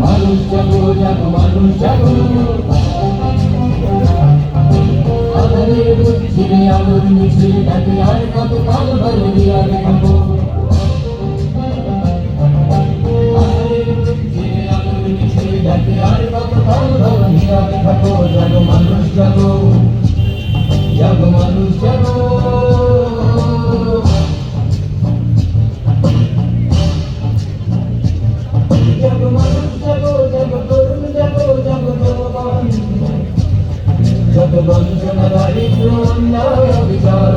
মানুষ জাগো জাগো মানুষ জাগো আধারের বুঝিরে আলোর মিছিল ডাকে আর কত কাল বলে আর খাবো আধারের বুঝিরে আলোর মিছিল ডাকে আর কত কাল বলে আর খাবো জাগো মানুষ জাগো জাগো মানুষ জাগো জাগো মানুষ জাগো জাগো তরুণ জাগো জাগো জওয়ান যত বঞ্চনা দারিদ্র অন্যায় অবিচার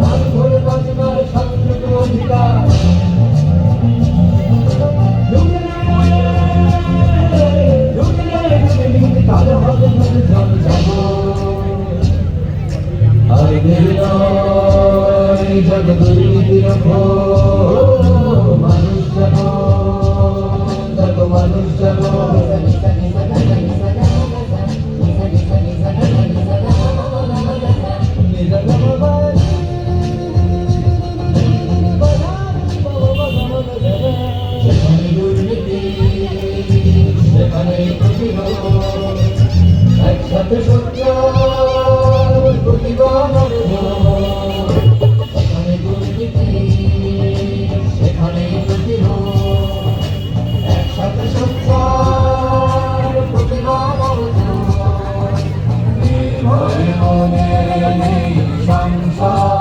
তার ঘরে বাঁচবার স্বাধীনতা অধিকার ঢুকে কালো হবে জল যাবো আর দেরি নয় জগ দুর্নীতির মানুষ যাবো জাগো মানুষ যাবো একসাথে সত্যার প্রতিবাদ সেখানে দুর্নীতি সেখানে প্রতিরোধ একসাথে সত্যার প্রতিবাদ নির্ভয় মনে সংসার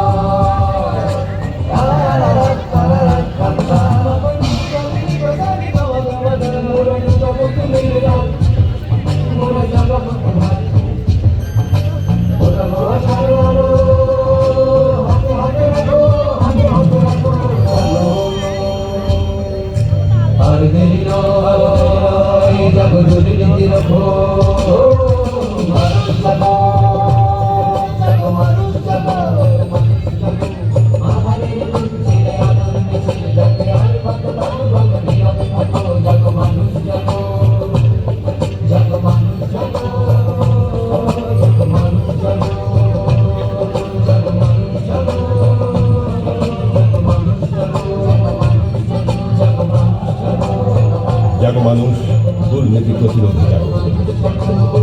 আর দেরি নয় জাগো দুর্নীতির মানুষ জাগো জাগো মানুষ জাগো আধারের বুঝিরে আলোর মিছিল ডাকে আর কত কাল বলে নীরবে থাকো জাগো মানুষ জাগো জাগো মানুষ জাগো জাগো মানুষ জাগো জাগো মানুষ জাগো জাগো মানুষ দুর্নীতি প্রতিরোধে জাগো।